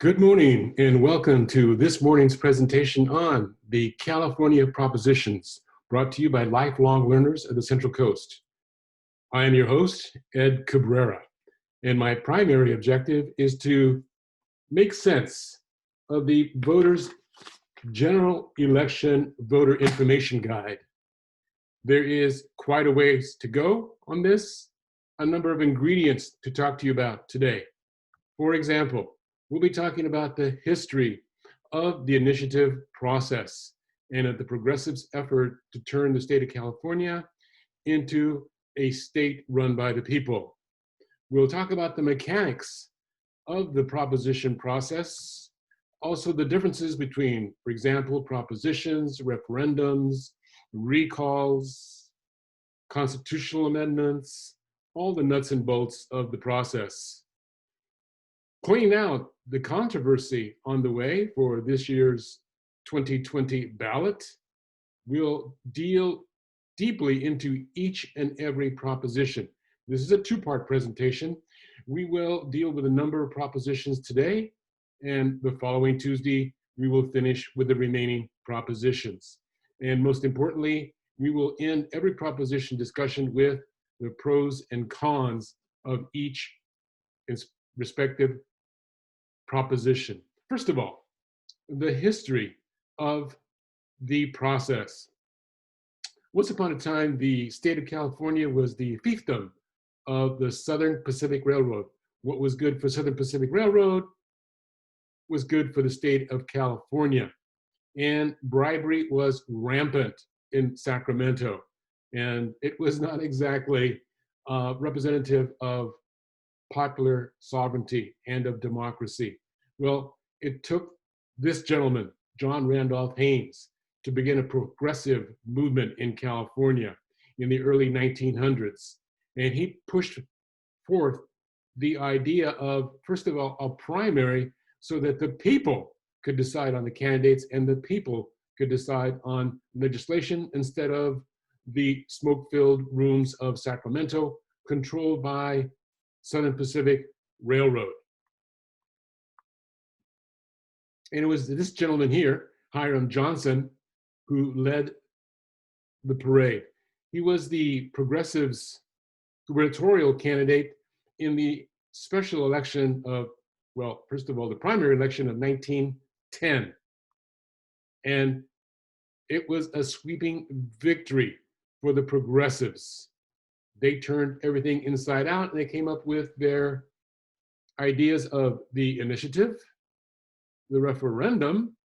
Good morning and welcome to this morning's presentation on the California propositions brought to you by lifelong learners of the Central Coast. I am your host, Ed Cabrera, and my primary objective is to make sense of the voters' general election voter information guide. There is quite a ways to go on this, a number of ingredients to talk to you about today. For example, we'll be talking about the history of the initiative process and of the progressives' effort to turn the state of California into a state run by the people. We'll talk about the mechanics of the proposition process, also the differences between, for example, propositions, referendums, recalls, constitutional amendments, all the nuts and bolts of the process. Pointing out the controversy on the way for this year's 2020 ballot, we'll deal deeply into each and every proposition. This is a two-part presentation. We will deal with a number of propositions today, and the following Tuesday, we will finish with the remaining propositions. And most importantly, we will end every proposition discussion with the pros and cons of each respective proposition. First of all, the history of the process. Once upon a time, the state of California was the fiefdom of the Southern Pacific Railroad. What was good for Southern Pacific Railroad was good for the state of California. And bribery was rampant in Sacramento. And it was not exactly representative of popular sovereignty and of democracy. Well, it took this gentleman, John Randolph Haynes, to begin a progressive movement in California in the early 1900s. And he pushed forth the idea of, first of all, a primary so that the people could decide on the candidates and the people could decide on legislation instead of the smoke-filled rooms of Sacramento controlled by Southern Pacific Railroad. And it was this gentleman here, Hiram Johnson, who led the parade. He was the progressives' gubernatorial candidate in the special election of, well, first of all, the primary election of 1910. And it was a sweeping victory for the progressives. They turned everything inside out and they came up with their ideas of the initiative, the referendum,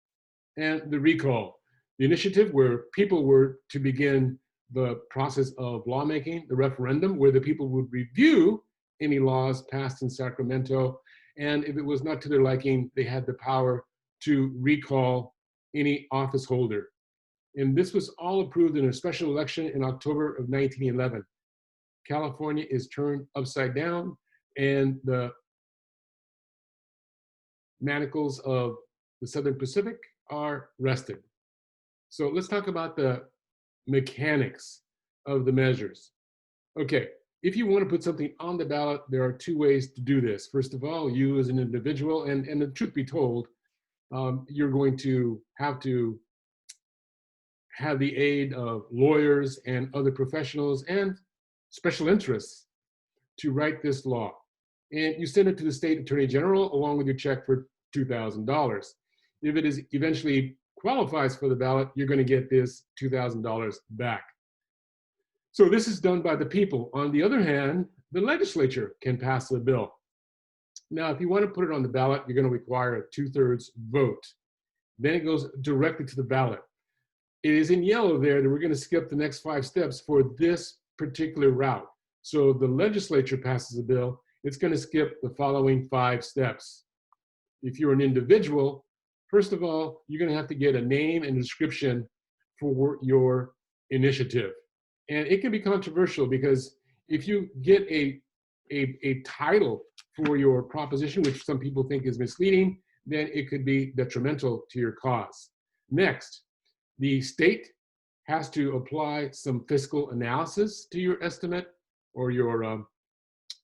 and the recall. The initiative, where people were to begin the process of lawmaking, the referendum, where the people would review any laws passed in Sacramento, and if it was not to their liking, they had the power to recall any office holder. And this was all approved in a special election in October of 1911. California is turned upside down, and the manacles of the Southern Pacific are rested. So let's talk about the mechanics of the measures. Okay, if you want to put something on the ballot, there are two ways to do this. First of all, you as an individual, and the truth be told, you're going to have the aid of lawyers and other professionals and special interests to write this law. And you send it to the state attorney general along with your check for $2,000. If it is eventually qualifies for the ballot, you're going to get this $2,000 back. So this is done by the people. On the other hand, the legislature can pass a bill. Now, if you want to put it on the ballot, you're going to require a 2/3 vote. Then it goes directly to the ballot. It is in yellow there that we're going to skip the next 5 steps for this particular route. So the legislature passes a bill, it's going to skip the following 5 steps. If you're an individual, first of all, you're going to have to get a name and description for your initiative. And it can be controversial because if you get a title for your proposition, which some people think is misleading, then it could be detrimental to your cause. Next, the state has to apply some fiscal analysis to your estimate or your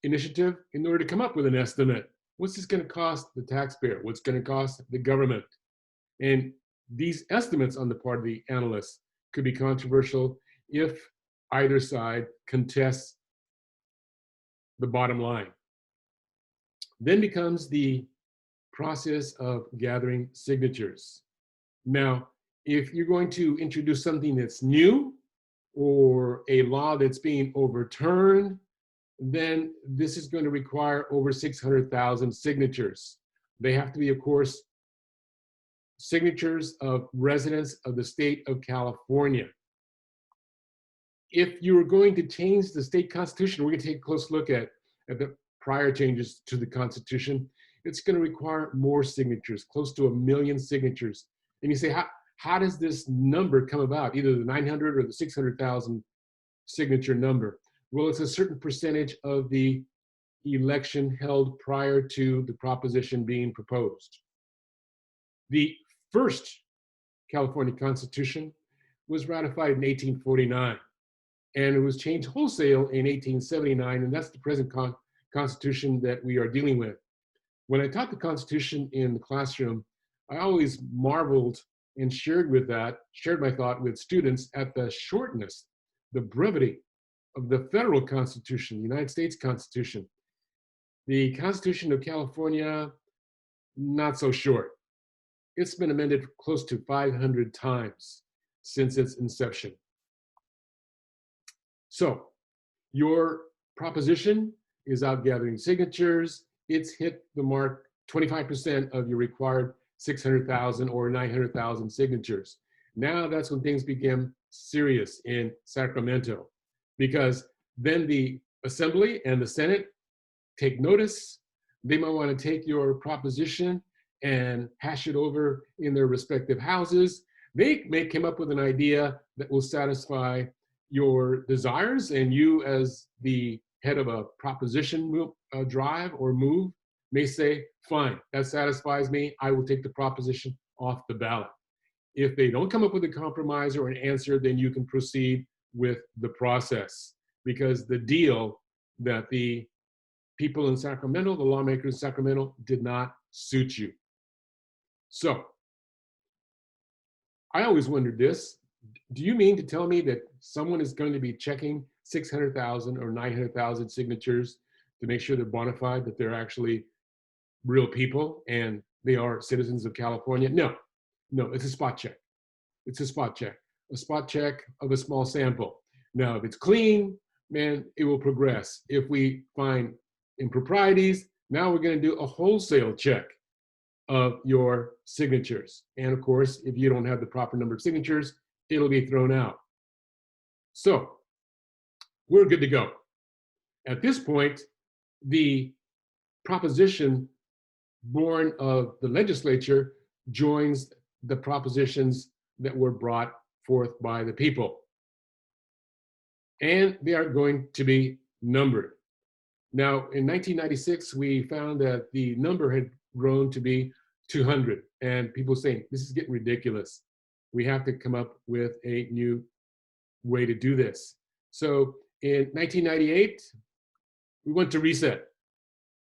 initiative in order to come up with an estimate. What's this going to cost the taxpayer? What's going to cost the government? And these estimates on the part of the analysts could be controversial if either side contests the bottom line. Then becomes the process of gathering signatures. Now, if you're going to introduce something that's new or a law that's being overturned, then this is going to require over 600,000 signatures. They have to be, of course, signatures of residents of the state of California. If you were going to change the state constitution, we're going to take a close look at the prior changes to the Constitution. It's going to require more signatures, close to 1 million signatures. And you say, how does this number come about, either the 900 or the 600,000 signature number? Well, it's a certain percentage of the election held prior to the proposition being proposed. The first California Constitution was ratified in 1849, and it was changed wholesale in 1879, and that's the present Constitution that we are dealing with. When I taught the Constitution in the classroom, I always marveled and shared my thought with students at the shortness, the brevity of the federal Constitution, the United States Constitution. The Constitution of California, not so short. It's been amended close to 500 times since its inception. So your proposition is out gathering signatures. It's hit the mark, 25% of your required 600,000 or 900,000 signatures. Now that's when things became serious in Sacramento, because then the Assembly and the Senate take notice. They might want to take your proposition and hash it over in their respective houses. They may come up with an idea that will satisfy your desires, and you, as the head of a proposition drive or move, may say, fine, that satisfies me. I will take the proposition off the ballot. If they don't come up with a compromise or an answer, then you can proceed with the process, because the deal that the people in Sacramento, the lawmakers in Sacramento, did not suit you. So I always wondered this. Do you mean to tell me that someone is going to be checking 600,000 or 900,000 signatures to make sure they're bona fide, that they're actually real people and they are citizens of California? No, it's a spot check. It's a spot check of a small sample. Now, if it's clean, man, it will progress. If we find improprieties, now we're going to do a wholesale check of your signatures. And of course, if you don't have the proper number of signatures, it'll be thrown out. So we're good to go. At this point, the proposition born of the legislature joins the propositions that were brought forth by the people. And they are going to be numbered. Now, in 1996, we found that the number had grown to be 200, and people saying, this is getting ridiculous. We have to come up with a new way to do this. So in 1998, we went to reset.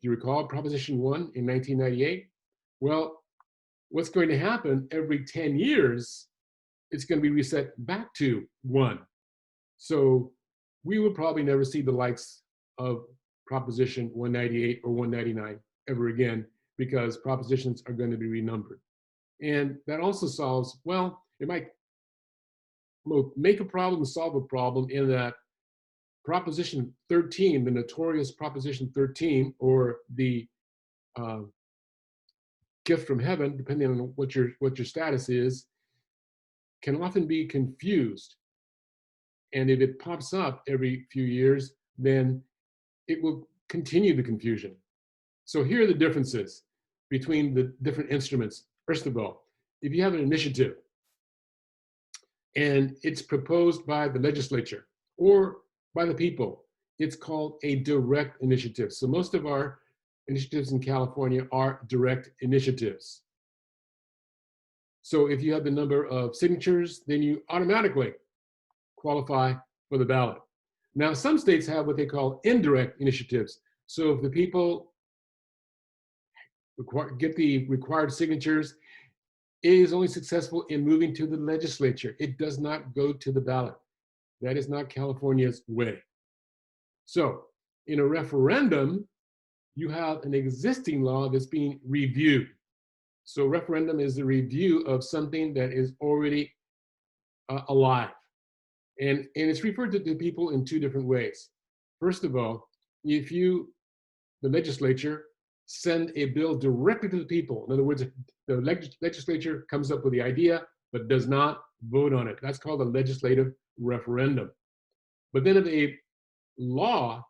Do you recall Proposition 1 in 1998? Well, what's going to happen every 10 years, it's going to be reset back to 1. So we will probably never see the likes of Proposition 198 or 199 ever again, because propositions are going to be renumbered. And that also solves, well, it might make a problem, solve a problem, in that Proposition 13, the notorious Proposition 13, or the gift from heaven, depending on what your status is, can often be confused. And if it pops up every few years, then it will continue the confusion. So here are the differences between the different instruments. First of all, if you have an initiative and it's proposed by the legislature or by the people, it's called a direct initiative. So most of our initiatives in California are direct initiatives. So if you have the number of signatures, then you automatically qualify for the ballot. Now, some states have what they call indirect initiatives. So if the people get the required signatures. It is only successful in moving to the legislature. It does not go to the ballot. That is not California's way. So in a referendum, you have an existing law that's being reviewed. So referendum is the review of something that is already alive. And it's referred to people in two different ways. First of all, if you, the legislature, send a bill directly to the people. In other words, the legislature comes up with the idea, but does not vote on it. That's called a legislative referendum. But then if a law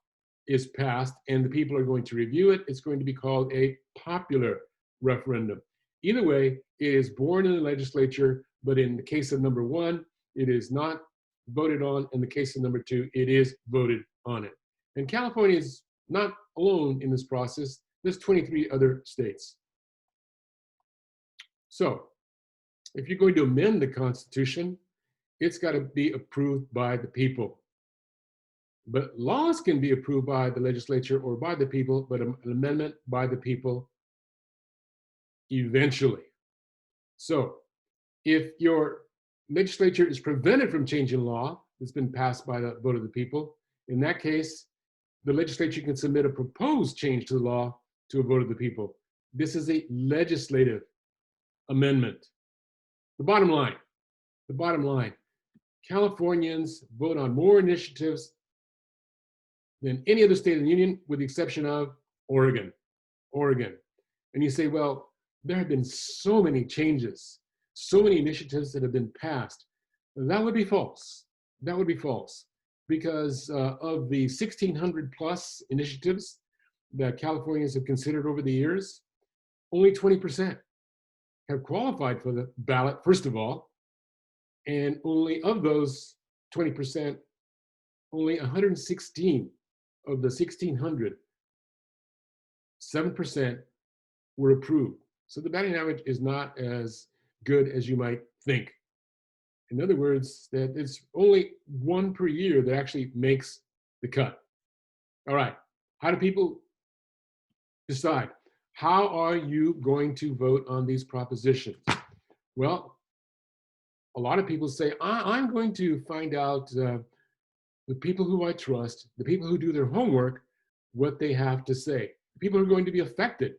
is passed and the people are going to review it, it's going to be called a popular referendum. Either way, it is born in the legislature, but in the case of number one, it is not voted on. In the case of number two, it is voted on it. And California is not alone in this process. There's 23 other states. So if you're going to amend the Constitution, it's got to be approved by the people. But laws can be approved by the legislature or by the people, but an amendment by the people eventually. So if your legislature is prevented from changing law that's been passed by the vote of the people, in that case, the legislature can submit a proposed change to the law to a vote of the people. This is a legislative amendment. The bottom line, Californians vote on more initiatives than any other state in the union, with the exception of Oregon. And you say, well, there have been so many changes, so many initiatives that have been passed. That would be false. That would be false, because of the 1,600 plus initiatives that Californians have considered over the years, only 20% have qualified for the ballot, first of all, and only of those 20%, only 116 of the 1,600, 7% were approved. So the batting average is not as good as you might think. In other words, that it's only one per year that actually makes the cut. All right, how do people decide? How are you going to vote on these propositions? Well, a lot of people say, I'm going to find out the people who I trust, the people who do their homework, what they have to say. People who are going to be affected.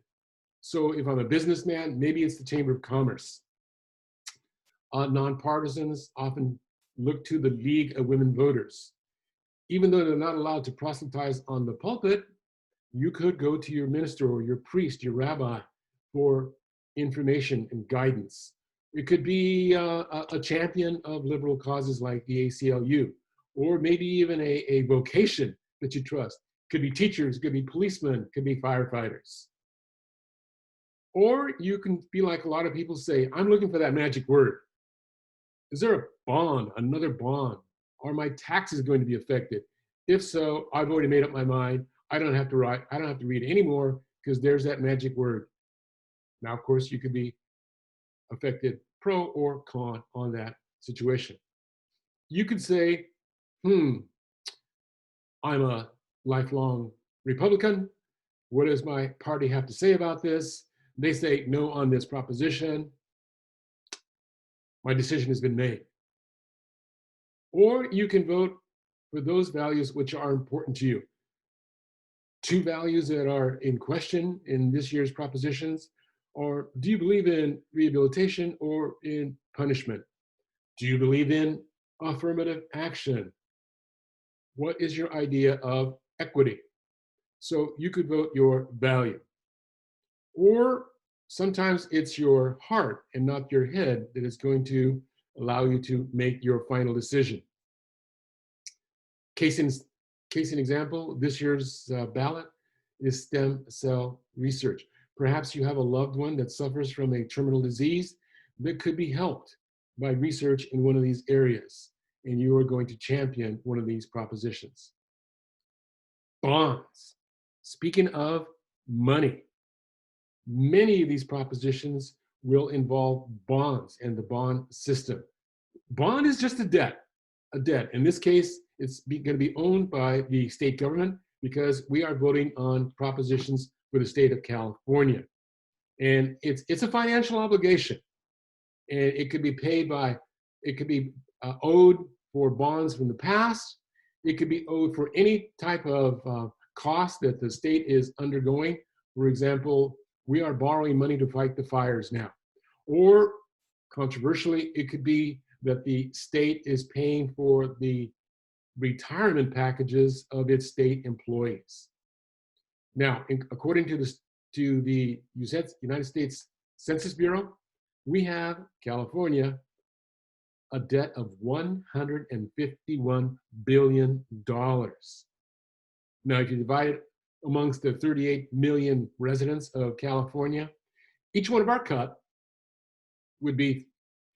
So if I'm a businessman, maybe it's the Chamber of Commerce. Nonpartisans often look to the League of Women Voters. Even though they're not allowed to proselytize on the pulpit, you could go to your minister or your priest, your rabbi, for information and guidance. It could be a champion of liberal causes like the ACLU, or maybe even a vocation that you trust. Could be teachers, could be policemen, could be firefighters. Or you can be like a lot of people say, I'm looking for that magic word. Is there a bond, another bond? Are my taxes going to be affected? If so, I've already made up my mind. I don't have to read anymore, because there's that magic word. Now, of course, you could be affected pro or con on that situation. You could say, I'm a lifelong Republican. What does my party have to say about this? They say no on this proposition. My decision has been made. Or you can vote for those values which are important to you. Two values that are in question in this year's propositions are, do you believe in rehabilitation or in punishment? Do you believe in affirmative action? What is your idea of equity? So you could vote your value. Or sometimes it's your heart and not your head that is going to allow you to make your final decision. Case in example, this year's ballot is stem cell research. Perhaps you have a loved one that suffers from a terminal disease that could be helped by research in one of these areas, and you are going to champion one of these propositions. Bonds. Speaking of money, many of these propositions will involve bonds and the bond system. Bond is just a debt. In this case, it's going to be owned by the state government, because we are voting on propositions for the state of California. And it's a financial obligation. And it could be paid by, it could be owed for bonds from the past. It could be owed for any type of cost that the state is undergoing. For example, we are borrowing money to fight the fires now. Or controversially, it could be that the state is paying for the retirement packages of its state employees. Now, according to the United States Census Bureau, we have California a debt of $151 billion. Now, if you divide it amongst the 38 million residents of California, each one of our cut would be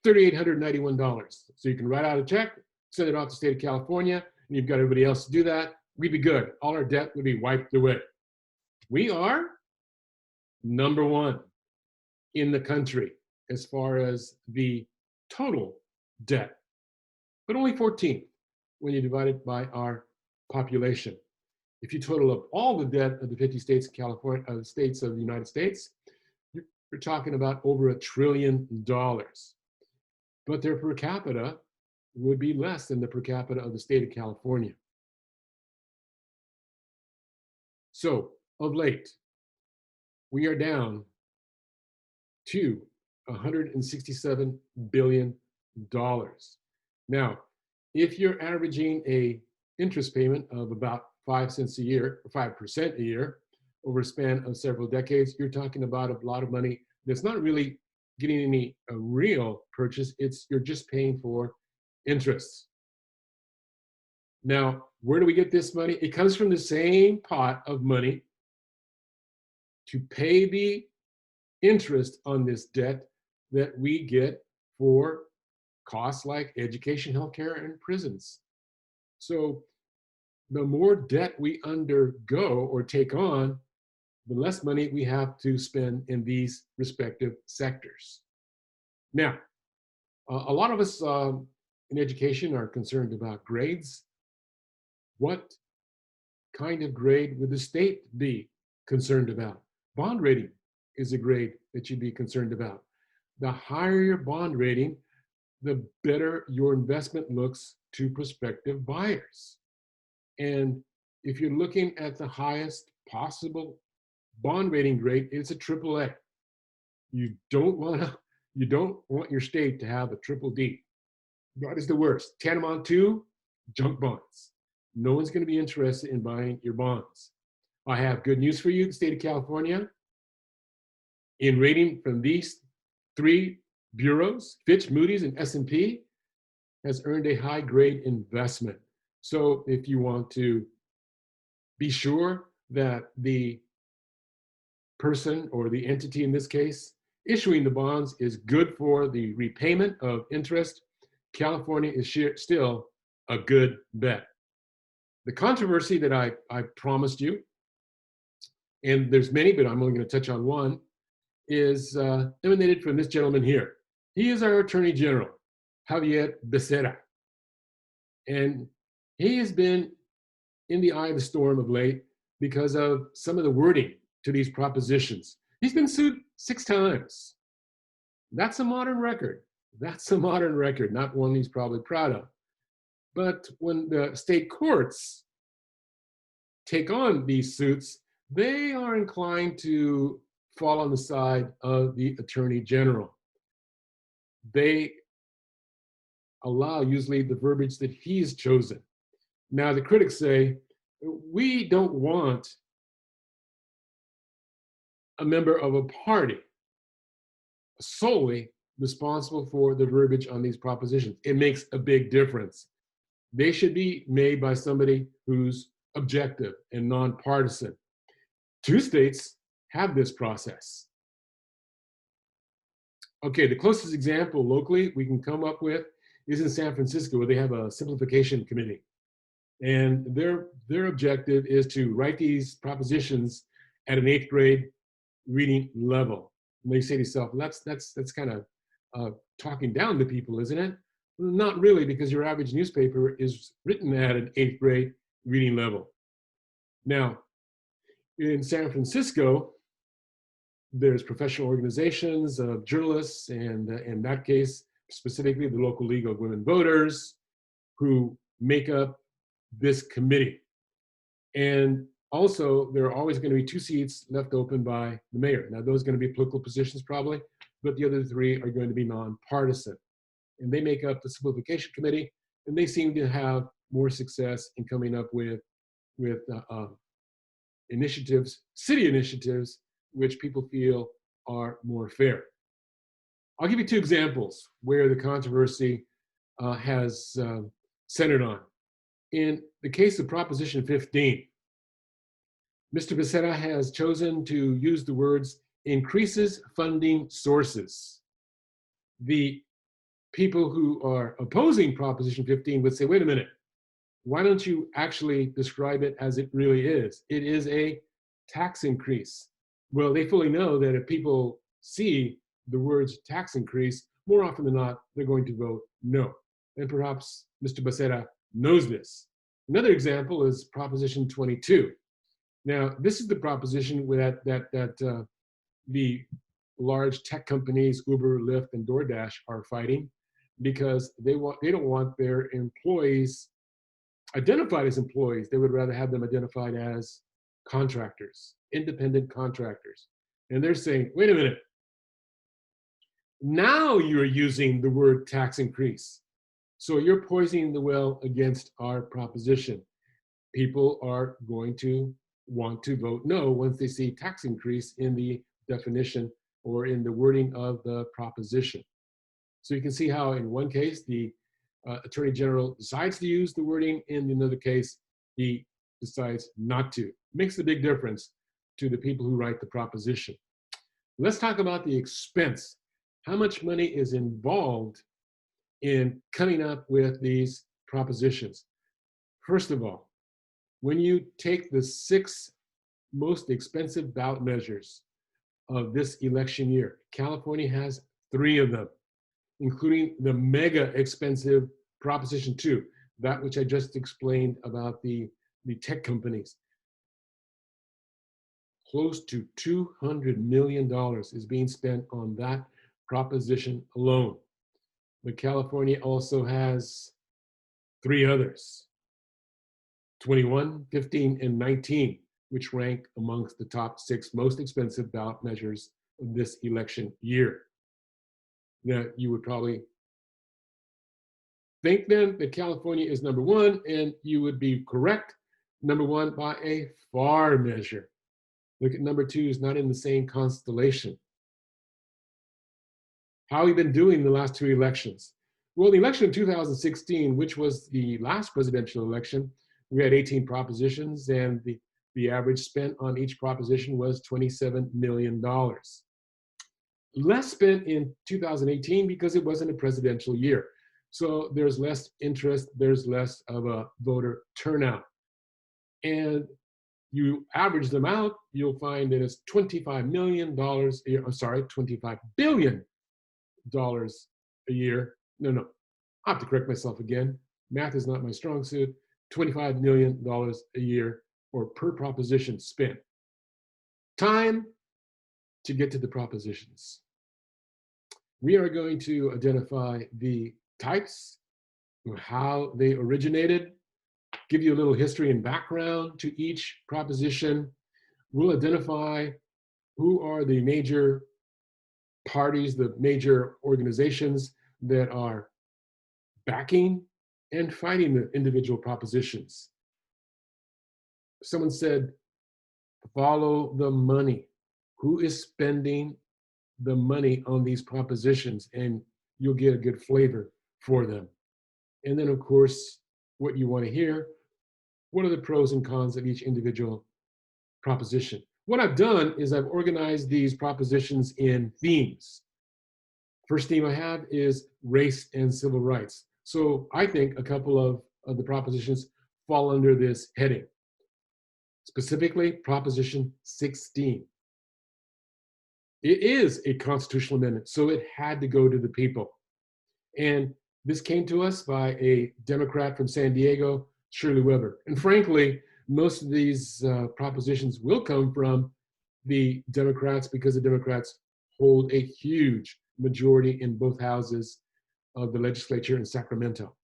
$3,891. So you can write out a check, send it off to the state of California, and you've got everybody else to do that. We'd be good. All our debt would be wiped away. We are number one in the country as far as the total debt, but only 14th when you divide it by our population. If you total up all the debt of the 50 states of California, states of the United States, you're talking about over $1 trillion. But their per capita would be less than the per capita of the state of California. So, of late, we are down to $167 billion. Now, if you're averaging a interest payment of about 5 cents a year, or 5% a year, over a span of several decades, you're talking about a lot of money that's not really getting any real purchase. You're just paying for interest. Now, where do we get this money? It comes from the same pot of money to pay the interest on this debt that we get for costs like education, healthcare, and prisons. So the more debt we undergo or take on, the less money we have to spend in these respective sectors. Now, a lot of us in education are concerned about grades. What kind of grade would the state be concerned about? Bond rating is a grade that you'd be concerned about. The higher your bond rating, the better your investment looks to prospective buyers. And if you're looking at the highest possible bond rating grade, it's a AAA. You don't want your state to have a triple D. That is the worst. Tantamount to junk bonds. No one's going to be interested in buying your bonds. I have good news for you, the state of California. In rating from these three bureaus, Fitch, Moody's, and S&P, has earned a high grade investment. So if you want to be sure that the person or the entity in this case issuing the bonds is good for the repayment of interest, California is still a good bet. The controversy that I promised you, and there's many, but I'm only going to touch on one, is emanated from this gentleman here. He is our Attorney General, Javier Becerra. And he has been in the eye of the storm of late because of some of the wording to these propositions. He's been sued 6 times. That's a modern record. That's a modern record, not one he's probably proud of. But when the state courts take on these suits, they are inclined to fall on the side of the Attorney General. They allow usually the verbiage that he's chosen. Now, the critics say, we don't want a member of a party solely responsible for the verbiage on these propositions. It makes a big difference. They should be made by somebody who's objective and nonpartisan. 2 states have this process. Okay, the closest example locally we can come up with is in San Francisco, where they have a simplification committee. And their objective is to write these propositions at an 8th grade reading level. And they say to yourself, that's kind of talking down to people, isn't it? Not really, because your average newspaper is written at an 8th grade reading level. Now, in San Francisco, There's professional organizations of journalists, and in that case, specifically the local League of Women Voters, who make up this committee. And also, there are always going to be 2 seats left open by the mayor. Now, those are going to be political positions probably, but the other 3 are going to be nonpartisan. And they make up the simplification committee, and they seem to have more success in coming up with initiatives, city initiatives, which people feel are more fair. I'll give you 2 examples where the controversy has centered on. In the case of Proposition 15, Mr. Becerra has chosen to use the words increases funding sources. The people who are opposing Proposition 15 would say, wait a minute, why don't you actually describe it as it really is? It is a tax increase. Well, they fully know that if people see the words tax increase, more often than not, they're going to vote no. And perhaps Mr. Becerra knows this. Another example is Proposition 22. Now, this is the proposition that the large tech companies, Uber, Lyft, and DoorDash, are fighting because they don't want their employees identified as employees. They would rather have them identified as contractors, independent contractors. And they're saying, wait a minute, now you're using the word tax increase. So you're poisoning the well against our proposition. People are going to want to vote no once they see tax increase in the definition or in the wording of the proposition. So you can see how in one case, the Attorney General decides to use the wording, in another case, he decides not to. Makes a big difference to the people who write the proposition. Let's talk about the expense. How much money is involved in coming up with these propositions? First of all, when you take the 6 most expensive ballot measures of this election year, California has 3 of them, including the mega expensive Proposition 2, that which I just explained about the tech companies. Close to $200 million is being spent on that proposition alone. But California also has 3 others, 21, 15, and 19, which rank amongst the top 6 most expensive ballot measures of this election year. Now, you would probably think then that California is number 1, and you would be correct. Number 1 by a far measure. Look at number 2 is not in the same constellation. How have we been doing the last 2 elections? Well, the election of 2016, which was the last presidential election, we had 18 propositions, and the average spent on each proposition was $27 million. Less spent in 2018 because it wasn't a presidential year. So there's less interest, there's less of a voter turnout. And you average them out, you'll find that it's $25 billion a year. No, I have to correct myself again. Math is not my strong suit. $25 million a year or per proposition spent. Time to get to the propositions. We are going to identify the types, how they originated, give you a little history and background to each proposition. We'll identify who are the major parties, the major organizations that are backing and fighting the individual propositions. Someone said, follow the money. Who is spending the money on these propositions? And you'll get a good flavor for them. And then, of course, what you want to hear, what are the pros and cons of each individual proposition? What I've done is I've organized these propositions in themes. First theme I have is race and civil rights. So I think a couple of the propositions fall under this heading. Specifically, Proposition 16. It is a constitutional amendment, so it had to go to the people. And this came to us by a Democrat from San Diego, Shirley Weber. And frankly, most of these propositions will come from the Democrats, because the Democrats hold a huge majority in both houses of the legislature in Sacramento.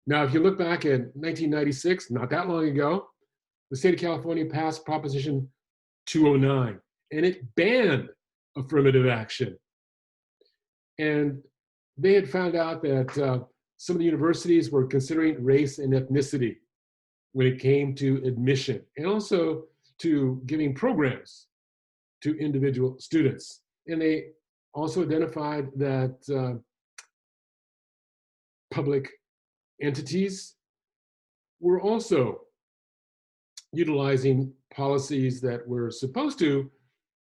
Now, if you look back at 1996, not that long ago, the state of California passed Proposition 209, and it banned affirmative action. And they had found out that some of the universities were considering race and ethnicity when it came to admission, and also to giving programs to individual students. And they also identified that public entities were also utilizing policies that were supposed to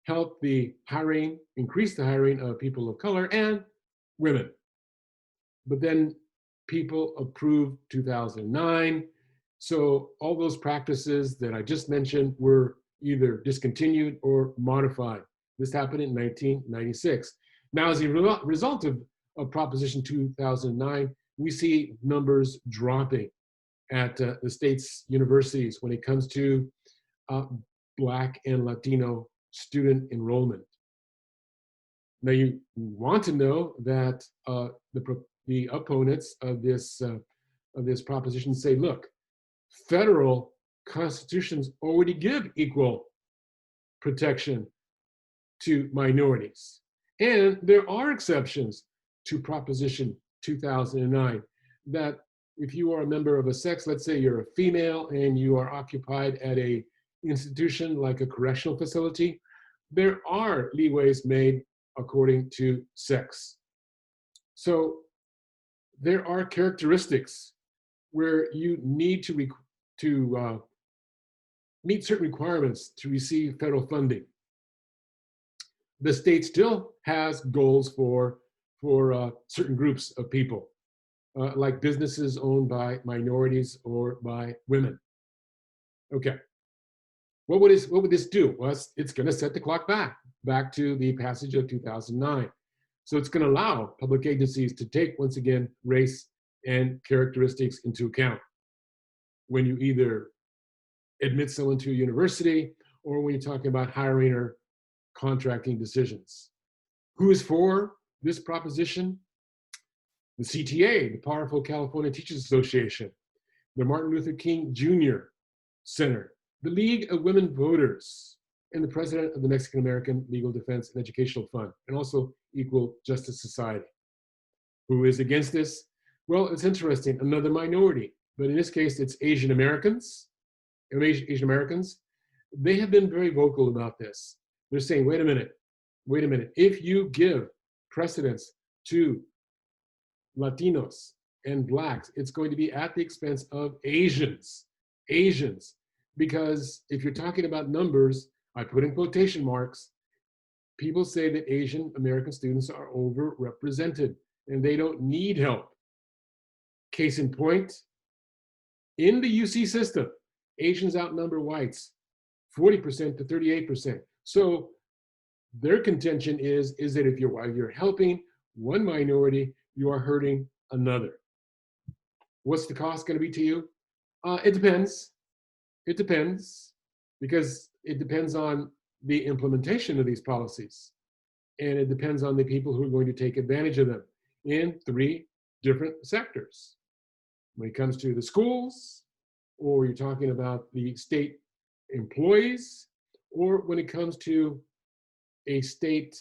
help the hiring, increase the hiring of people of color and women. But then people approved 2009. So all those practices that I just mentioned were either discontinued or modified. This happened in 1996. Now, as a result of Proposition 2009, we see numbers dropping at the state's universities when it comes to Black and Latino student enrollment. Now, you want to know that the opponents of this proposition say, look, federal constitutions already give equal protection to minorities. And there are exceptions to Proposition 2009 that if you are a member of a sex, let's say you're a female and you are occupied at a institution like a correctional facility, there are leeways made according to sex. So there are characteristics where you need to meet certain requirements to receive federal funding. The state still has goals for certain groups of people, like businesses owned by minorities or by women. Okay. What would this do? Well, it's going to set the clock back to the passage of 2009. So it's going to allow public agencies to take, once again, race and characteristics into account when you either admit someone to a university or when you're talking about hiring or contracting decisions. Who is for this proposition? The CTA, the powerful California Teachers Association, the Martin Luther King Jr. Center, the League of Women Voters, and the president of the Mexican American Legal Defense and Educational Fund, and also Equal Justice Society. Who is against this? Well, it's interesting, another minority, but in this case, it's Asian Americans. Asian Americans, they have been very vocal about this. They're saying, wait a minute, if you give precedence to Latinos and Blacks, it's going to be at the expense of Asians, because if you're talking about numbers, I put in quotation marks, people say that Asian American students are overrepresented and they don't need help. Case in point, in the UC system, Asians outnumber whites 40% to 38%. So their contention is that if you're helping one minority, you are hurting another. What's the cost going to be to you? It depends. It depends, because it depends on the implementation of these policies. And it depends on the people who are going to take advantage of them in 3 different sectors. When it comes to the schools, or you're talking about the state employees, or when it comes to a state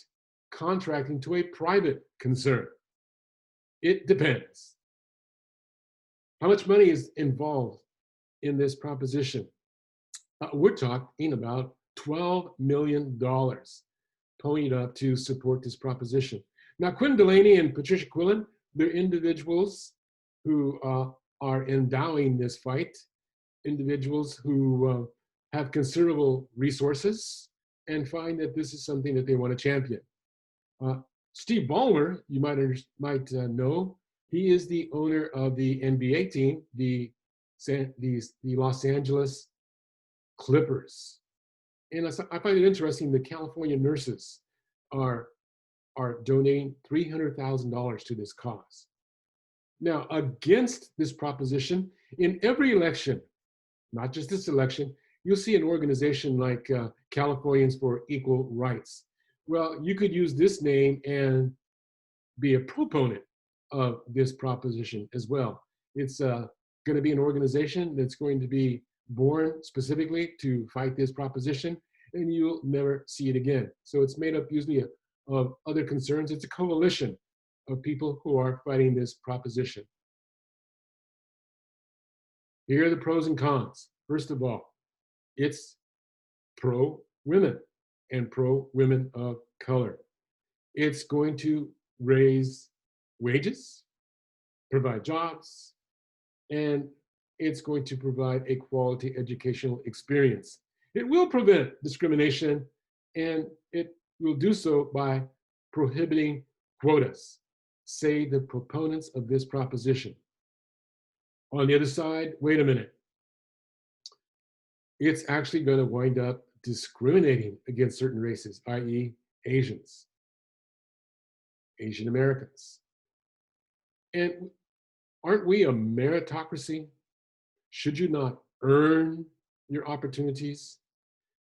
contracting to a private concern. It depends. How much money is involved in this proposition? We're talking about $12 million ponied up to support this proposition. Now, Quinn Delaney and Patricia Quillen, they're individuals who are endowing this fight, individuals who have considerable resources and find that this is something that they want to champion. Steve Ballmer, you might know, he is the owner of the NBA team, the Los Angeles Clippers. And I find it interesting that California nurses are donating $300,000 to this cause. Now, against this proposition, in every election, not just this election, you'll see an organization like Californians for Equal Rights. Well, you could use this name and be a proponent of this proposition as well. It's going to be an organization that's going to be born specifically to fight this proposition, and you'll never see it again. So it's made up usually of other concerns. It's a coalition of people who are fighting this proposition. Here are the pros and cons. First of all, it's pro-women and pro-women of color. It's going to raise wages, provide jobs, and it's going to provide a quality educational experience. It will prevent discrimination, and it will do so by prohibiting quotas, say the proponents of this proposition. On the other side, wait a minute. It's actually going to wind up discriminating against certain races, i.e. Asians, Asian Americans. And aren't we a meritocracy? Should you not earn your opportunities?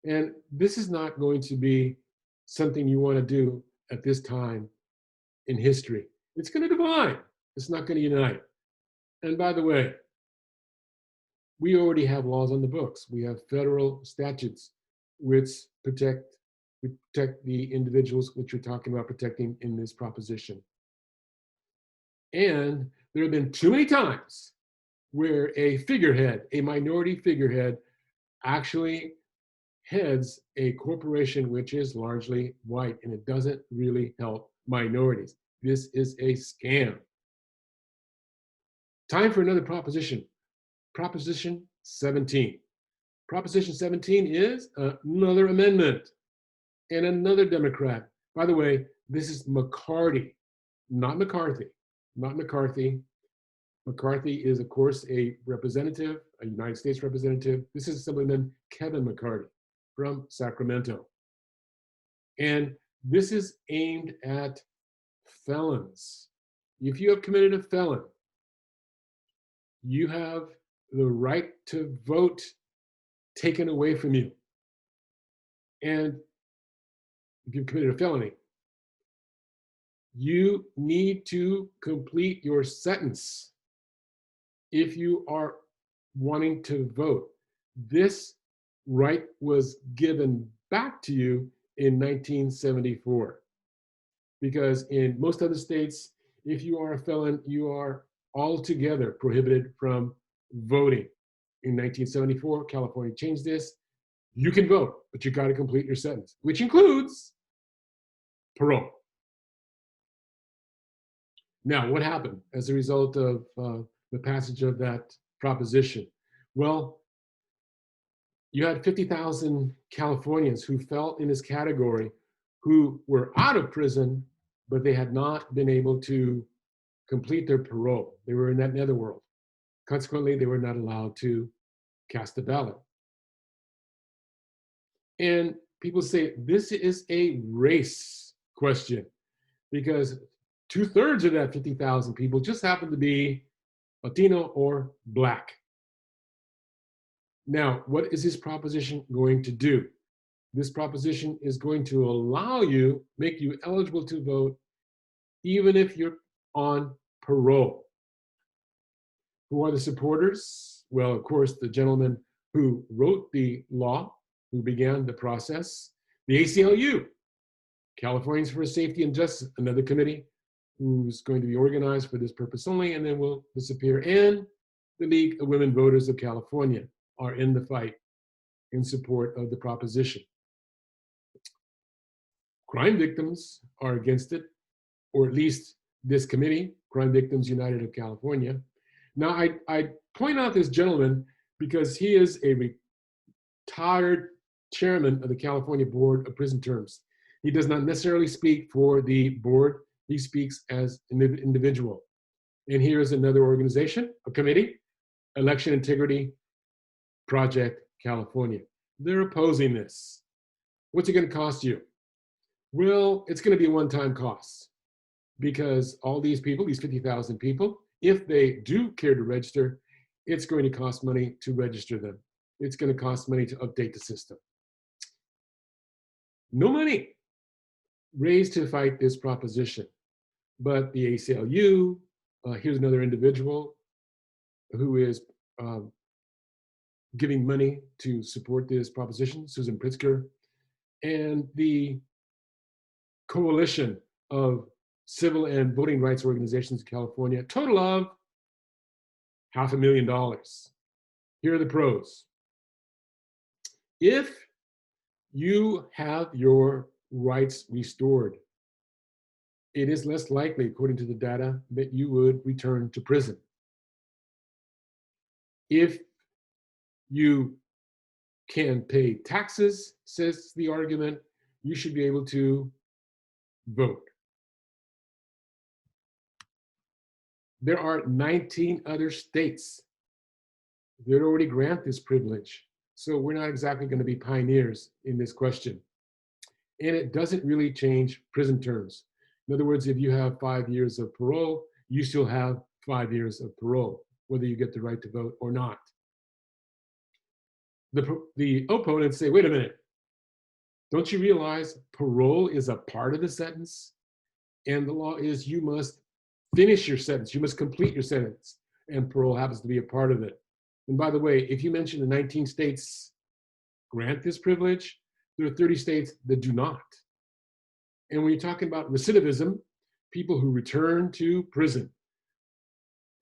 And this is not going to be something you want to do at this time in history. It's going to divide. It's not going to unite. And by the way, we already have laws on the books. We have federal statutes which protect the individuals which you're talking about protecting in this proposition. And there have been too many times where a figurehead, a minority figurehead, actually heads a corporation which is largely white, and it doesn't really help minorities. This is a scam. Time for another proposition. Proposition 17. Proposition 17 is another amendment and another Democrat. By the way, this is McCarty, not McCarthy. Not McCarthy. McCarthy is, of course, a representative, a United States representative. This is Assemblyman Kevin McCarty from Sacramento. And this is aimed at felons. If you have committed a felon, you have the right to vote taken away from you. And if you've committed a felony, you need to complete your sentence if you are wanting to vote. This right was given back to you in 1974. Because in most other states, if you are a felon, you are altogether prohibited from voting. In 1974, California changed this. You can vote, but you got to complete your sentence, which includes parole. Now, what happened as a result of the passage of that proposition? Well, you had 50,000 Californians who fell in this category who were out of prison, but they had not been able to complete their parole. They were in that netherworld. Consequently, they were not allowed to cast a ballot. And people say this is a race question because 2/3 of that 50,000 people just happen to be Latino or Black. Now, what is this proposition going to do? This proposition is going to allow you, make you eligible to vote, even if you're on parole. Who are the supporters? Well, of course, the gentleman who wrote the law, who began the process, the ACLU, Californians for Safety and Justice, another committee who's going to be organized for this purpose only and then will disappear, and the League of Women Voters of California are in the fight in support of the proposition. Crime victims are against it, or at least this committee, Crime Victims United of California. Now, I point out this gentleman because he is a retired chairman of the California Board of Prison Terms. He does not necessarily speak for the board. He speaks as an individual. And here is another organization, a committee, Election Integrity Project California. They're opposing this. What's it going to cost you? Well, it's going to be a one-time cost because all these people, these 50,000 people, if they do care to register, it's going to cost money to register them. it's going to cost money to update the system. No money raised to fight this proposition. But the ACLU, here's another individual who is giving money to support this proposition, Susan Pritzker, and the coalition of civil and voting rights organizations in California, total of $500,000. Here are the pros. If you have your rights restored, it is less likely, according to the data, that you would return to prison. If you can pay taxes, says the argument, you should be able to vote. There are 19 other states that already grant this privilege. So we're not exactly going to be pioneers in this question. And it doesn't really change prison terms. In other words, if you have 5 years of parole, you still have 5 years of parole, whether you get the right to vote or not. The opponents say, wait a minute, don't you realize parole is a part of the sentence? And the law is you must finish your sentence, you must complete your sentence, and parole happens to be a part of it. And by the way, if you mention the 19 states grant this privilege, there are 30 states that do not. And when you're talking about recidivism, people who return to prison,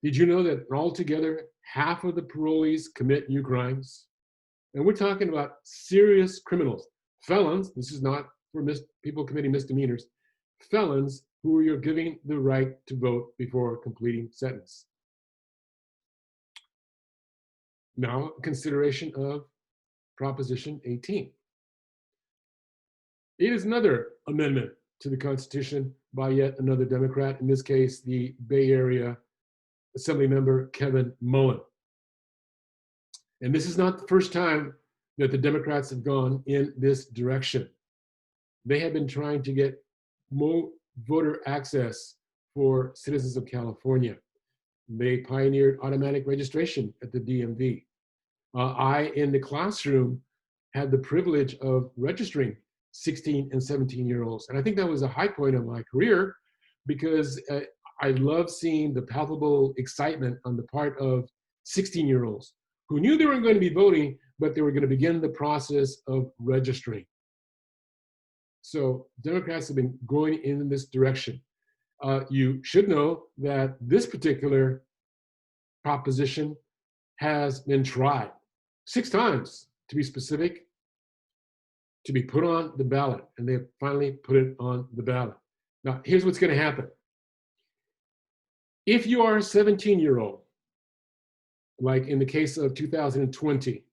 did you know that altogether half of the parolees commit new crimes? And we're talking about serious criminals, felons. This is not for people committing misdemeanors, felons who you're giving the right to vote before completing sentence. Now, consideration of Proposition 18. It is another amendment to the Constitution by yet another Democrat, in this case, the Bay Area Assembly member Kevin Mullen. And this is not the first time that the Democrats have gone in this direction. They have been trying to get more voter access for citizens of California. They pioneered automatic registration at the DMV. I, in the classroom, had the privilege of registering 16 and 17-year-olds. And I think that was a high point of my career because I love seeing the palpable excitement on the part of 16-year-olds who knew they weren't going to be voting, but they were going to begin the process of registering. So Democrats have been going in this direction. You should know that this particular proposition has been tried 6 times, to be specific, to be put on the ballot, and they have finally put it on the ballot. Now, here's what's going to happen. If you are a 17-year-old, like in the case of 2020,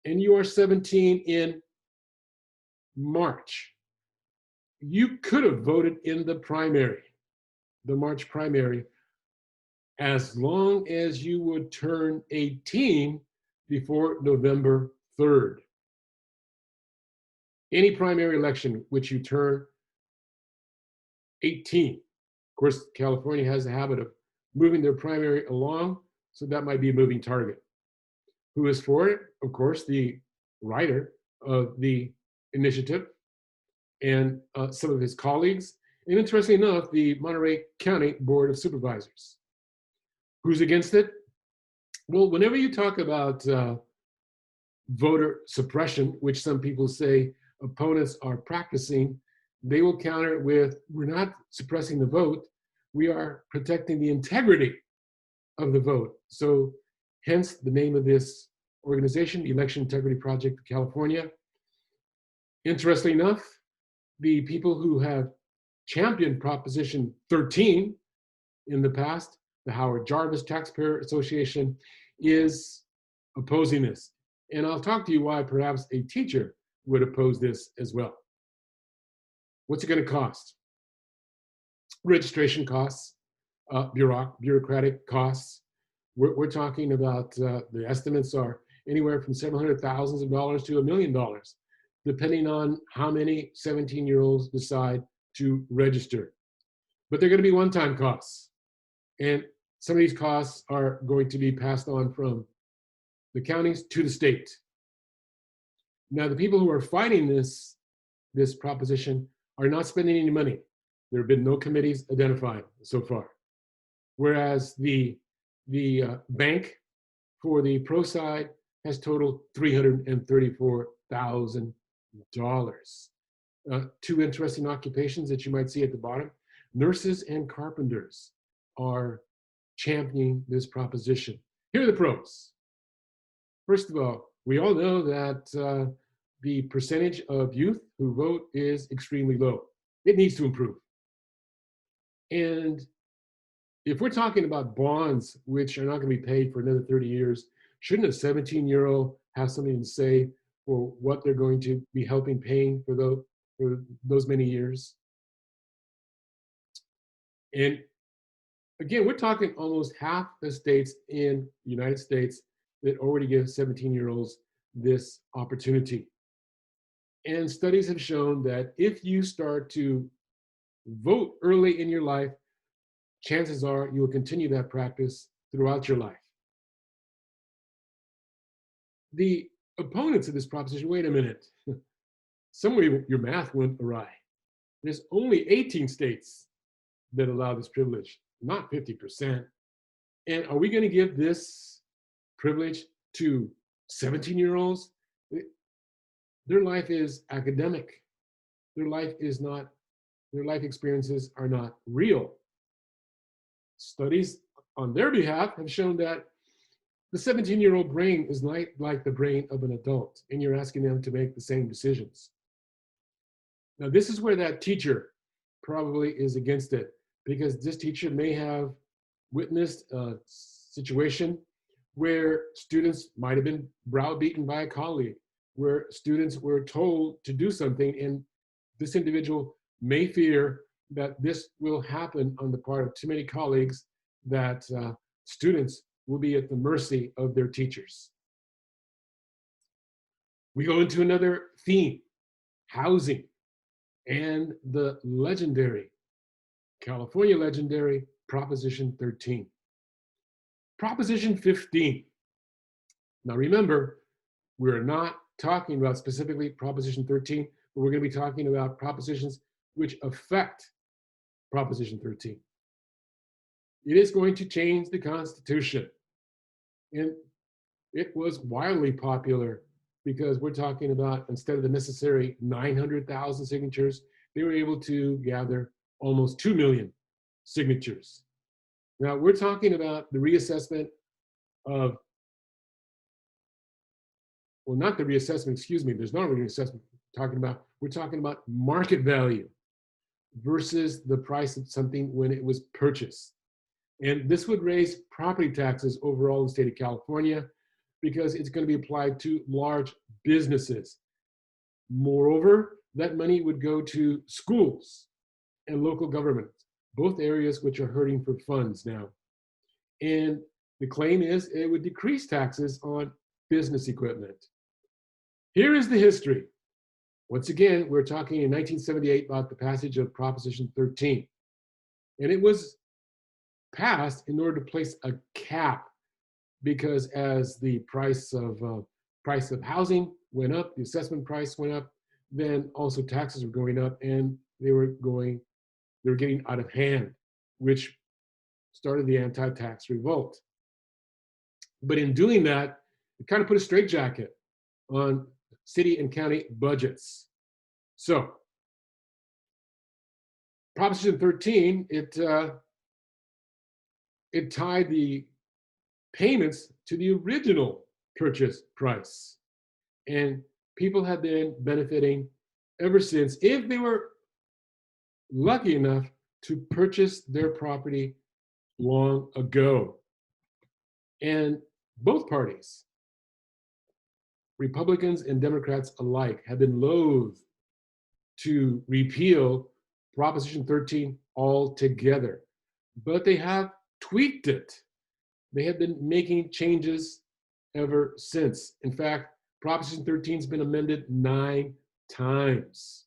and you are 17 in March, you could have voted in the primary, the March primary, as long as you would turn 18 before November 3rd. Any primary election which you turn 18. Of course, California has a habit of moving their primary along, so that might be a moving target. Who is for it? Of course, the writer of the initiative and some of his colleagues, and interestingly enough, the Monterey County Board of Supervisors. Who's against it? Well, whenever you talk about voter suppression, which some people say opponents are practicing, they will counter it with, we're not suppressing the vote, we are protecting the integrity of the vote. So hence the name of this organization, the Election Integrity Project of California. Interestingly enough, the people who have championed Proposition 13 in the past, the Howard Jarvis Taxpayer Association, is opposing this. And I'll talk to you why perhaps a teacher would oppose this as well. What's it going to cost? Registration costs, bureaucratic costs. We're talking about, the estimates are anywhere from $700,000 to $1 million, depending on how many 17-year-olds decide to register. But they're going to be one-time costs. And some of these costs are going to be passed on from the counties to the state. Now, the people who are fighting this proposition are not spending any money. There have been no committees identified so far. Whereas the bank for the pro side has totaled $334,000. Two interesting occupations that you might see at the bottom. Nurses and carpenters are championing this proposition. Here are the pros. First of all, we all know that the percentage of youth who vote is extremely low. It needs to improve. And if we're talking about bonds, which are not going to be paid for another 30 years, shouldn't a 17-year-old have something to say for what they're going to be helping paying for those many years? And again, we're talking almost half the states in the United States that already give 17-year-olds this opportunity. And studies have shown that if you start to vote early in your life, chances are you will continue that practice throughout your life. The opponents of this proposition, wait a minute, somewhere your math went awry. There's only 18 states that allow this privilege, not 50%. And are we going to give this privilege to 17-year-olds? Their life is academic. Their life experiences are not real. Studies on their behalf have shown that the 17-year-old brain is like the brain of an adult, and you're asking them to make the same decisions. Now, this is where that teacher probably is against it, because this teacher may have witnessed a situation where students might have been browbeaten by a colleague, where students were told to do something, and this individual may fear that this will happen on the part of too many colleagues, that students will be at the mercy of their teachers. We go into another theme, housing, and the legendary, California legendary Proposition 13. Proposition 15. Now remember, we're not talking about specifically Proposition 13, but we're going to be talking about propositions which affect Proposition 13. It is going to change the Constitution. And it was wildly popular because we're talking about, instead of the necessary 900,000 signatures, they were able to gather almost 2 million signatures. Now we're talking about the reassessment of, well, not the reassessment, excuse me, there's not a reassessment we're talking about market value versus the price of something when it was purchased. And this would raise property taxes overall in the state of California because it's going to be applied to large businesses. Moreover, that money would go to schools and local governments, both areas which are hurting for funds now. And the claim is it would decrease taxes on business equipment. Here is the history. Once again, we're talking in 1978 about the passage of Proposition 13. And it was passed in order to place a cap, because as the price of housing went up, the assessment price went up, then also taxes were going up, and they were getting out of hand, which started the anti-tax revolt. But in doing that, it kind of put a straitjacket on city and county budgets. So Proposition 13, it tied the payments to the original purchase price. And people have been benefiting ever since, if they were lucky enough to purchase their property long ago. And both parties, Republicans and Democrats alike, have been loath to repeal Proposition 13 altogether, but they have tweaked it. They have been making changes ever since. In fact, Proposition 13 has been amended 9 times.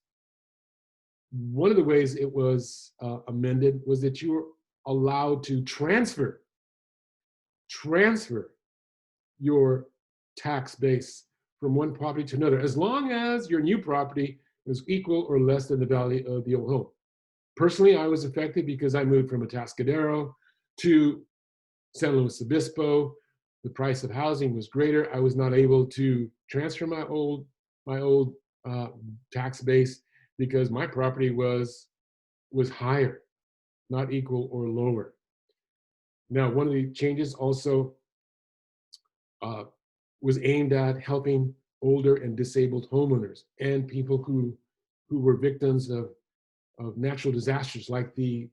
One of the ways it was amended was that you were allowed to transfer your tax base from one property to another, as long as your new property was equal or less than the value of the old home. Personally, I was affected because I moved from Atascadero to San Luis Obispo. The price of housing was greater. I was not able to transfer my old tax base because my property was higher, not equal or lower. Now, one of the changes also was aimed at helping older and disabled homeowners and people who were victims of natural disasters like the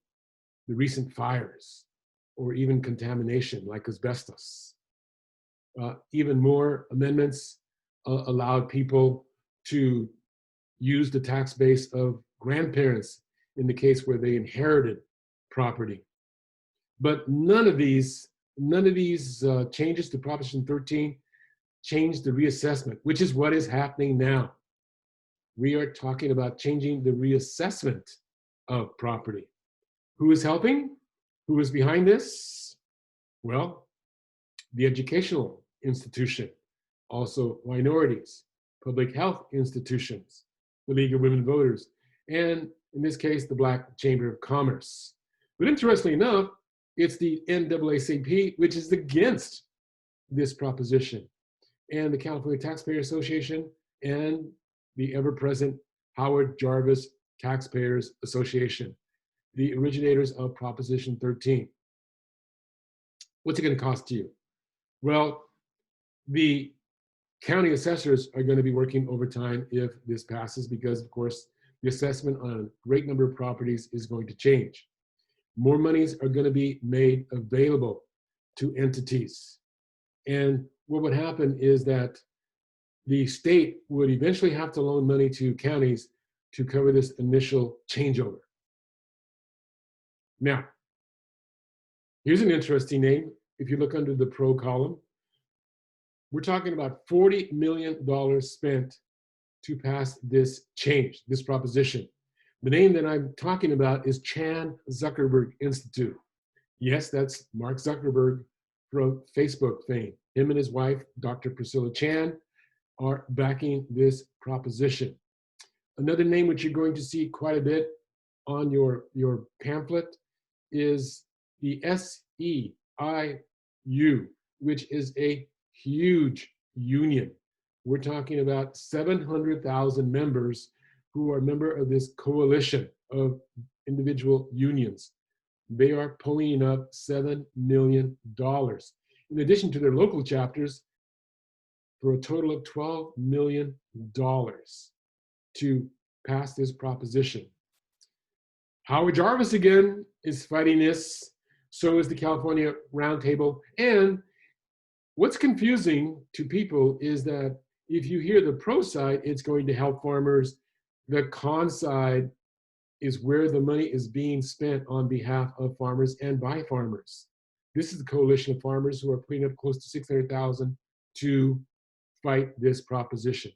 recent fires or even contamination like asbestos. Even more amendments allowed people to use the tax base of grandparents in the case where they inherited property. But none of these changes to Proposition 13 changed the reassessment, which is what is happening now. We are talking about changing the reassessment of property. Who is helping? Who is behind this? Well, the educational institution, also minorities, public health institutions, the League of Women Voters, and in this case, the Black Chamber of Commerce. But interestingly enough, it's the NAACP, which is against this proposition, and the California Taxpayer Association, and the ever-present Howard Jarvis Taxpayers Association, the originators of Proposition 13. What's it going to cost you? Well, the county assessors are going to be working overtime if this passes because, of course, the assessment on a great number of properties is going to change. More monies are going to be made available to entities. And what would happen is that the state would eventually have to loan money to counties to cover this initial changeover. Now, here's an interesting name. If you look under the pro column, we're talking about $40 million spent to pass this change, this proposition. The name that I'm talking about is Chan Zuckerberg Institute. Yes, that's Mark Zuckerberg from Facebook fame. Him and his wife, Dr. Priscilla Chan, are backing this proposition. Another name which you're going to see quite a bit on your pamphlet is the SEIU, which is a huge union. We're talking about 700,000 members who are a member of this coalition of individual unions. They are pulling up $7 million, in addition to their local chapters, for a total of $12 million to pass this proposition. Howard Jarvis again is fighting this. So is the California Roundtable. And what's confusing to people is that if you hear the pro side, it's going to help farmers. The con side is where the money is being spent on behalf of farmers and by farmers. This is the coalition of farmers who are putting up close to 600,000 to fight this proposition.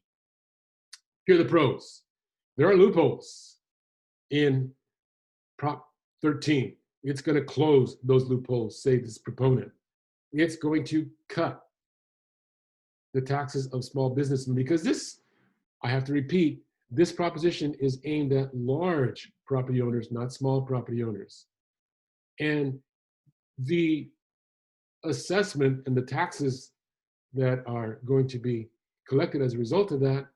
Here are the pros. There are loopholes in Prop 13. It's going to close those loopholes, say this proponent. It's going to cut the taxes of small businessmen because this, I have to repeat, this proposition is aimed at large property owners, not small property owners. And the assessment and the taxes that are going to be collected as a result of that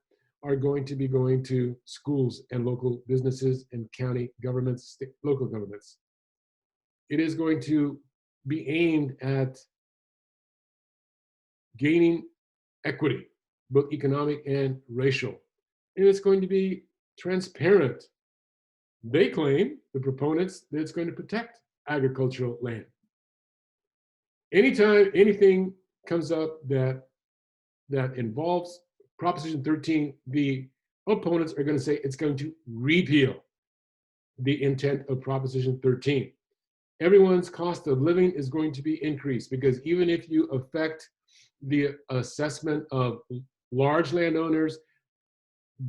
are going to be going to schools and local businesses and county governments, local governments. It is going to be aimed at gaining equity, both economic and racial. And it's going to be transparent. They claim, the proponents, that it's going to protect agricultural land. Anytime anything comes up that involves Proposition 13, the opponents are going to say it's going to repeal the intent of Proposition 13. Everyone's cost of living is going to be increased because even if you affect the assessment of large landowners,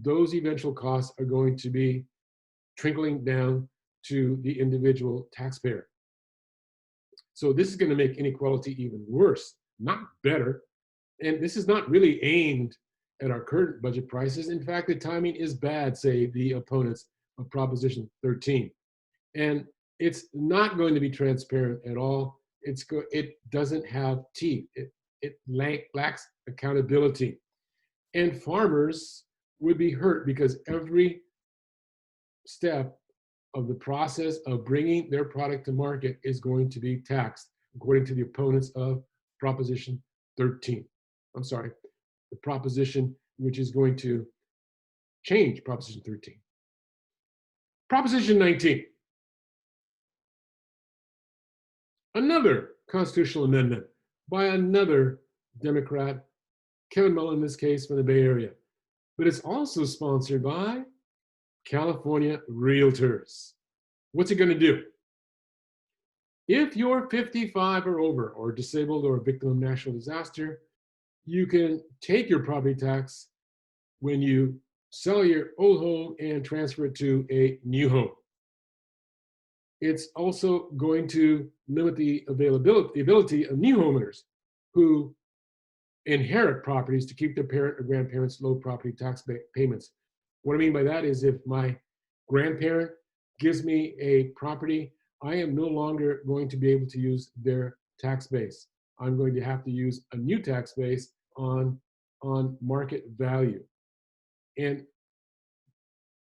those eventual costs are going to be trickling down to the individual taxpayer. So this is going to make inequality even worse, not better. And this is not really aimed at our current budget prices. In fact, the timing is bad, say the opponents of Proposition 13. And it's not going to be transparent at all. It doesn't have teeth. It lacks accountability. And farmers would be hurt because every step of the process of bringing their product to market is going to be taxed, according to the opponents of Proposition 13. I'm sorry, the proposition which is going to change Proposition 13. Proposition 19. Another constitutional amendment by another Democrat, Kevin Mullen in this case from the Bay Area. But it's also sponsored by California realtors. What's it going to do? If you're 55 or over, or disabled, or a victim of natural disaster, you can take your property tax when you sell your old home and transfer it to a new home. It's also going to limit the ability of new homeowners who inherit properties to keep their parent or grandparents' low property tax payments. What I mean by that is if my grandparent gives me a property, I am no longer going to be able to use their tax base. I'm going to have to use a new tax base on market value. And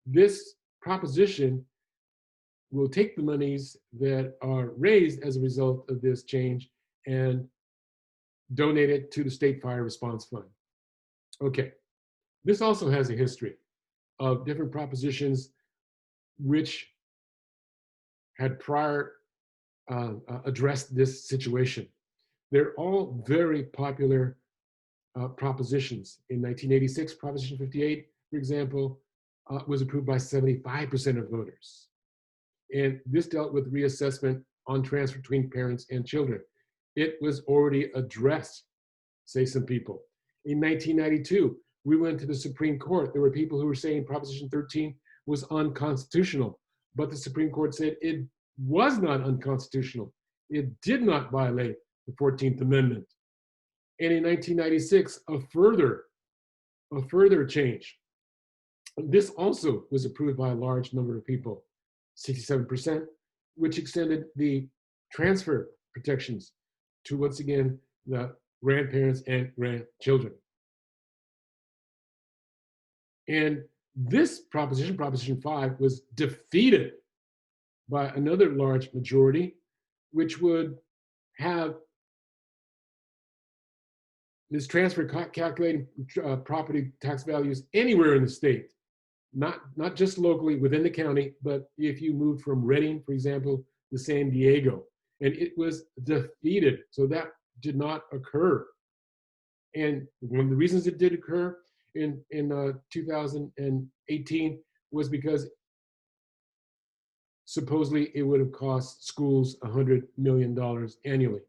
this proposition will take the monies that are raised as a result of this change and donate it to the State Fire Response Fund. Okay, this also has a history of different propositions which had prior addressed this situation. They're all very popular propositions. In 1986, Proposition 58, for example, was approved by 75% of voters. And this dealt with reassessment on transfer between parents and children. It was already addressed, say some people. In 1992, we went to the Supreme Court. There were people who were saying Proposition 13 was unconstitutional, but the Supreme Court said it was not unconstitutional. It did not violate the 14th Amendment. And in 1996, a further change. This also was approved by a large number of people, 67%, which extended the transfer protections to, once again, the grandparents and grandchildren. And this proposition, Proposition 5, was defeated by another large majority, which would have this transfer calculating property tax values anywhere in the state, not just locally within the county, but if you moved from Redding, for example, to San Diego. And it was defeated. So that did not occur. And one of the reasons it did occur in 2018 was because supposedly it would have cost schools $100 million annually.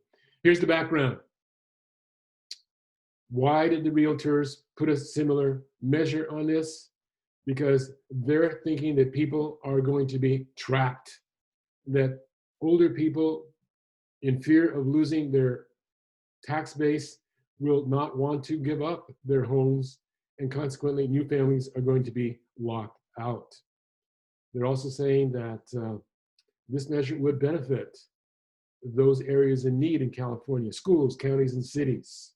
Here's the background. Why did the realtors put a similar measure on this? Because they're thinking that people are going to be trapped, that older people, in fear of losing their tax base, will not want to give up their homes, and consequently, new families are going to be locked out. They're also saying that this measure would benefit those areas in need in California, schools, counties, and cities.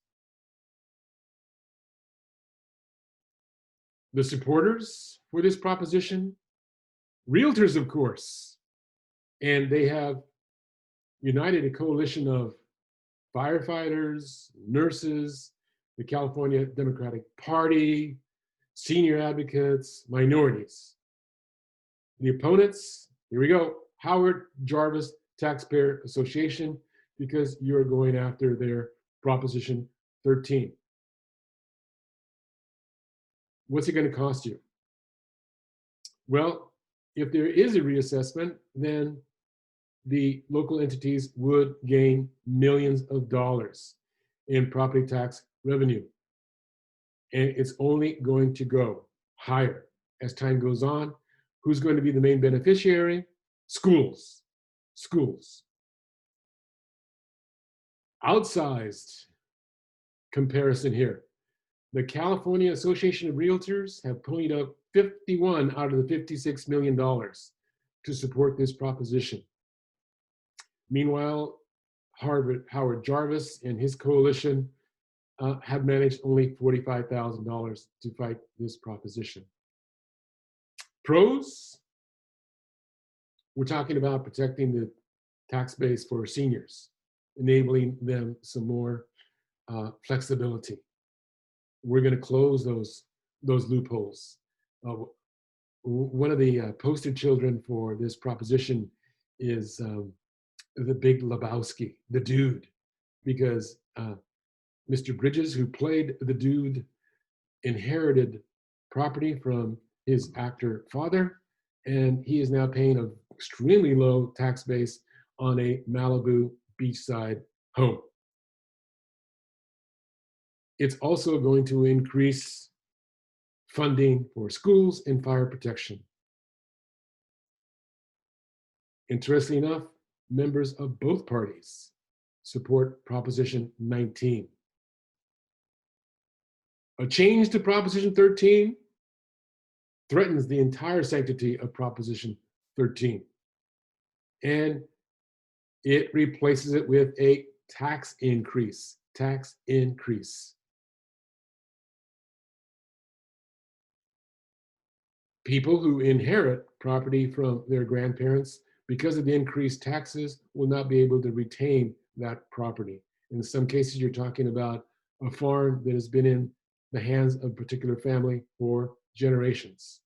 The supporters for this proposition, realtors, of course, and they have united a coalition of firefighters, nurses, the California Democratic Party, senior advocates, minorities. The opponents, here we go, Howard Jarvis Taxpayer Association, because you're going after their Proposition 13. What's it going to cost you? Well, if there is a reassessment, then the local entities would gain millions of dollars in property tax revenue. And it's only going to go higher as time goes on. Who's going to be the main beneficiary? Schools. Schools. Outsized comparison here. The California Association of Realtors have ponied up $51 out of the $56 million to support this proposition. Meanwhile, Howard Jarvis and his coalition have managed only $45,000 to fight this proposition. Pros, we're talking about protecting the tax base for seniors, enabling them some more flexibility. We're going to close those loopholes. One of the poster children for this proposition is the Big Lebowski, the dude, because Mr. Bridges, who played the dude, inherited property from his actor father, and he is now paying an extremely low tax base on a Malibu beachside home. It's also going to increase funding for schools and fire protection. Interestingly enough, members of both parties support Proposition 19. A change to Proposition 13 threatens the entire sanctity of Proposition 13. And it replaces it with a tax increase. Tax increase. People who inherit property from their grandparents, because of the increased taxes, will not be able to retain that property. In some cases, you're talking about a farm that has been in the hands of a particular family for generations.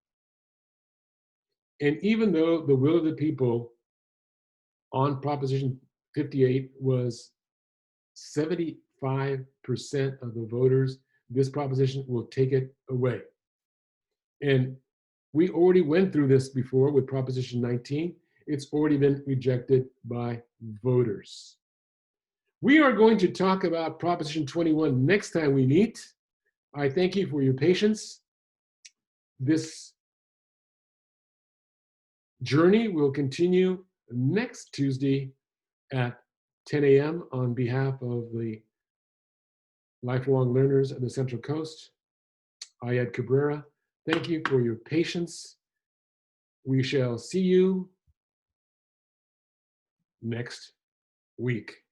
And even though the will of the people on Proposition 58 was 75% of the voters, this proposition will take it away. And we already went through this before with Proposition 19. It's already been rejected by voters. We are going to talk about Proposition 21 next time we meet. I thank you for your patience. This journey will continue next Tuesday at 10 a.m. on behalf of the lifelong learners of the Central Coast. I, Ed Cabrera, thank you for your patience. We shall see you next week.